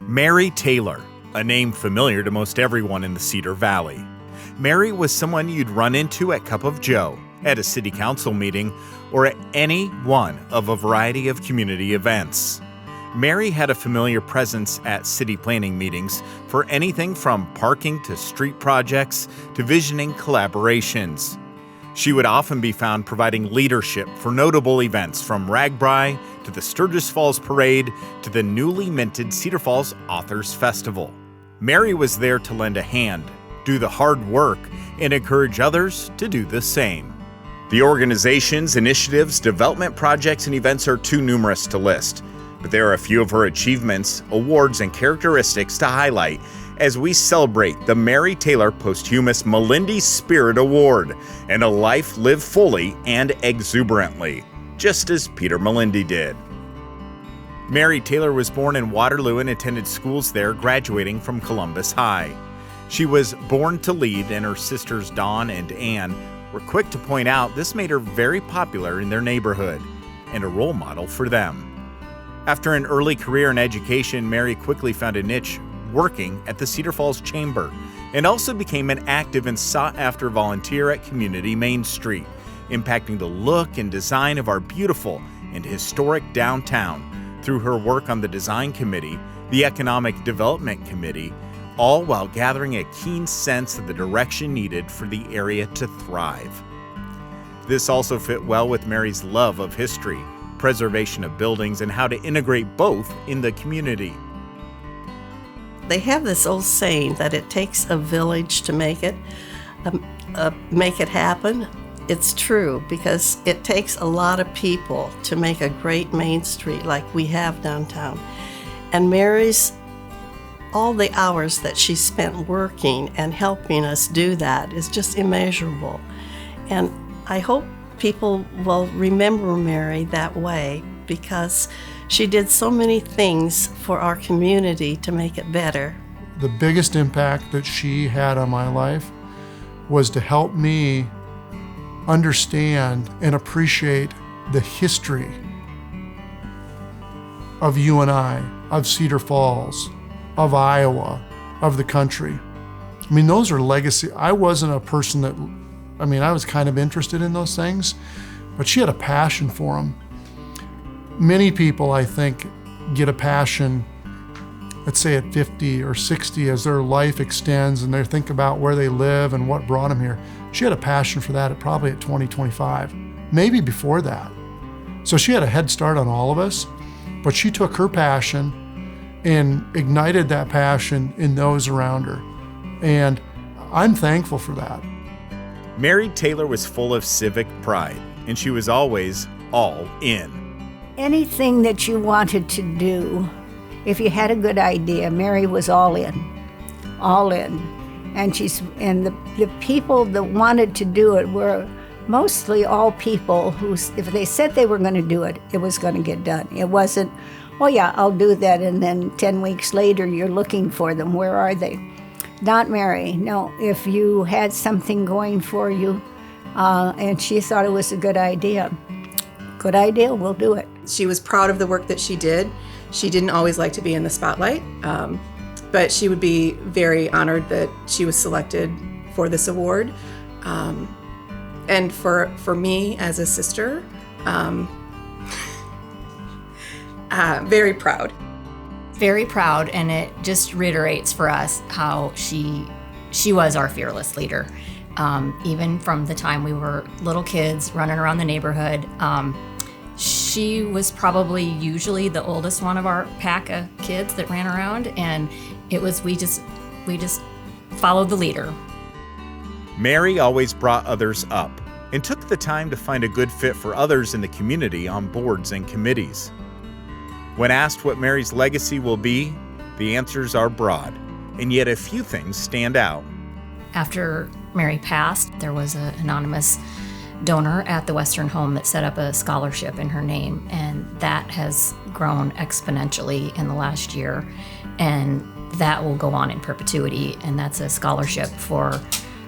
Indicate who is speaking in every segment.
Speaker 1: Mary Taylor, a name familiar to most everyone in the Cedar Valley. Mary was someone you'd run into at Cup of Joe, at a city council meeting, or at any one of a variety of community events. Mary had a familiar presence at city planning meetings for anything from parking to street projects to visioning collaborations. She would often be found providing leadership for notable events from RAGBRAI to the Cedar Falls Parade to the newly minted Cedar Falls Authors Festival. Mary was there to lend a hand, do the hard work, and encourage others to do the same. The organization's initiatives, development projects, and events are too numerous to list, but there are a few of her achievements, awards, and characteristics to highlight as we celebrate the Mary Taylor posthumous Melendy Spirit Award and a life lived fully and exuberantly, just as Peter Melendy did. Mary Taylor was born in Waterloo and attended schools there, graduating from Columbus High. She was born to lead, and her sisters Dawn and Anne were quick to point out this made her very popular in their neighborhood and a role model for them. After an early career in education, Mary quickly found a niche working at the Cedar Falls Chamber and also became an active and sought-after volunteer at Community Main Street, impacting the look and design of our beautiful and historic downtown through her work on the Design Committee, the Economic Development Committee, all while gathering a keen sense of the direction needed for the area to thrive. This also fit well with Mary's love of history, preservation of buildings, and how to integrate both in the community.
Speaker 2: They have this old saying that it takes a village to make it happen. It's true, because it takes a lot of people to make a great main street like we have downtown. And Mary's, all the hours that she spent working and helping us do that is just immeasurable. And I hope people will remember Mary that way, because she did so many things for our community to make it better.
Speaker 3: The biggest impact that she had on my life was to help me understand and appreciate the history of you and I, of Cedar Falls, of Iowa, of the country. I mean, those are legacy. I wasn't a person that, I was kind of interested in those things, but she had a passion for them. Many people, I think, get a passion, let's say at 50 or 60, as their life extends and they think about where they live and what brought them here. She had a passion for that probably at 20, 25, maybe before that. So she had a head start on all of us, but she took her passion and ignited that passion in those around her. And I'm thankful for that.
Speaker 1: Mary Taylor was full of civic pride, and she was always all in.
Speaker 4: Anything that you wanted to do, if you had a good idea, Mary was all in, all in. And the people that wanted to do it were mostly all people who, if they said they were going to do it, it was going to get done. It wasn't, oh yeah, I'll do that, and then 10 weeks later you're looking for them. Where are they? Not Mary. No, if you had something going for you and she thought it was a good idea, we'll do it.
Speaker 5: She was proud of the work that she did. She didn't always like to be in the spotlight, but she would be very honored that she was selected for this award. And for me as a sister, very proud.
Speaker 6: Very proud, and it just reiterates for us how she was our fearless leader. Even from the time we were little kids running around the neighborhood, she was probably usually the oldest one of our pack of kids that ran around, and it was we just followed the leader.
Speaker 1: Mary always brought others up and took the time to find a good fit for others in the community on boards and committees. When asked what Mary's legacy will be, the answers are broad, and yet a few things stand out.
Speaker 6: After Mary passed, there was an anonymous donor at the Western Home that set up a scholarship in her name, and that has grown exponentially in the last year, and that will go on in perpetuity, and that's a scholarship for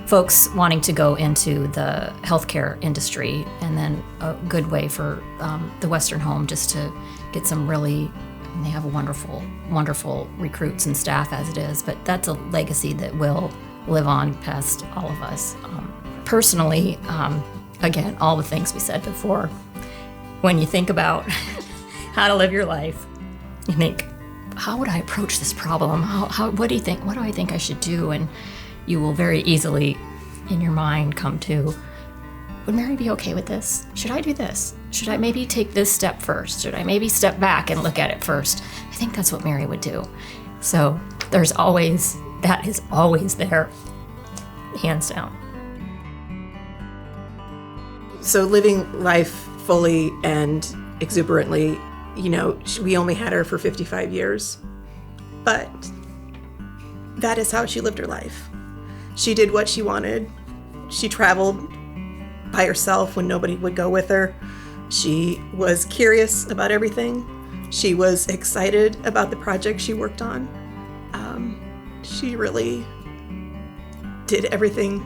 Speaker 6: folks wanting to go into the healthcare industry, and then a good way for the Western Home just to get some really And they have wonderful, wonderful recruits and staff as it is, but that's a legacy that will live on past all of us. Personally, again, all the things we said before, when you think about how to live your life, you think, how would I approach this problem? What do you think? What do I think I should do? And you will very easily, in your mind, come to, would Mary be okay with this? Should I do this? Should I maybe take this step first? Should I maybe step back and look at it first? I think that's what Mary would do. So that is always there, hands down.
Speaker 5: So living life fully and exuberantly, we only had her for 55 years, but that is how she lived her life. She did what she wanted. She traveled by herself when nobody would go with her. She was curious about everything. She was excited about the project she worked on. She really did everything,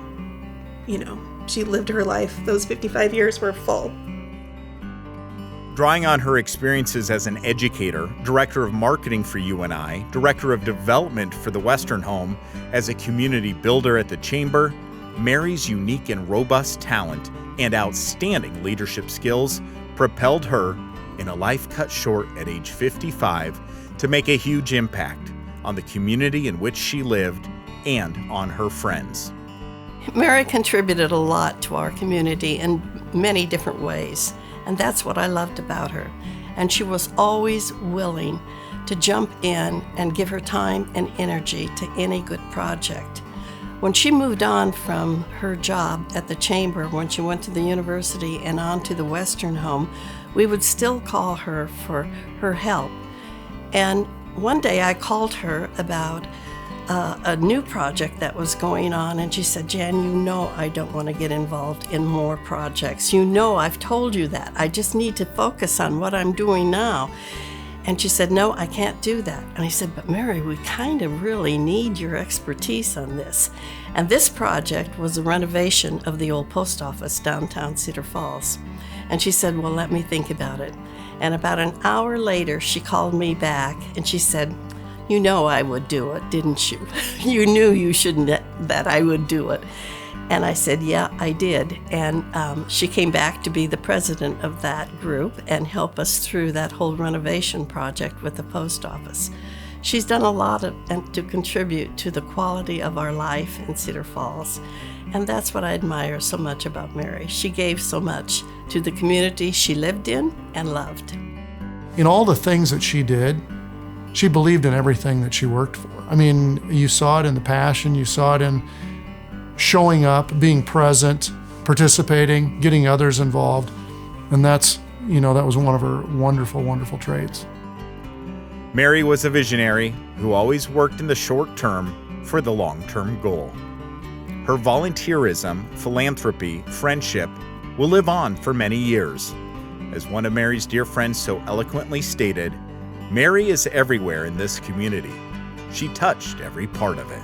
Speaker 5: she lived her life. Those 55 years were full.
Speaker 1: Drawing on her experiences as an educator, director of marketing for UNI, director of development for the Western Home, as a community builder at the Chamber, Mary's unique and robust talent and outstanding leadership skills propelled her, in a life cut short at age 55, to make a huge impact on the community in which she lived and on her friends.
Speaker 2: Mary contributed a lot to our community in many different ways, and that's what I loved about her. And she was always willing to jump in and give her time and energy to any good project. When she moved on from her job at the Chamber, when she went to the university and on to the Western Home, we would still call her for her help. And one day I called her about a new project that was going on, and she said, Jan, I don't want to get involved in more projects. I've told you that. I just need to focus on what I'm doing now. And she said, no, I can't do that. And I said, but Mary, we kind of really need your expertise on this. And this project was a renovation of the old post office downtown Cedar Falls. And she said, well, let me think about it. And about an hour later, she called me back and she said, I would do it, didn't you? You knew you shouldn't, that I would do it. And I said, yeah, I did. And she came back to be the president of that group and help us through that whole renovation project with the post office. She's done a lot to contribute to the quality of our life in Cedar Falls. And that's what I admire so much about Mary. She gave so much to the community she lived in and loved.
Speaker 3: In all the things that she did, she believed in everything that she worked for. I mean, you saw it in the passion, you saw it in showing up, being present, participating, getting others involved. And that was one of her wonderful, wonderful traits.
Speaker 1: Mary was a visionary who always worked in the short term for the long-term goal. Her volunteerism, philanthropy, friendship will live on for many years. As one of Mary's dear friends so eloquently stated, Mary is everywhere in this community. She touched every part of it.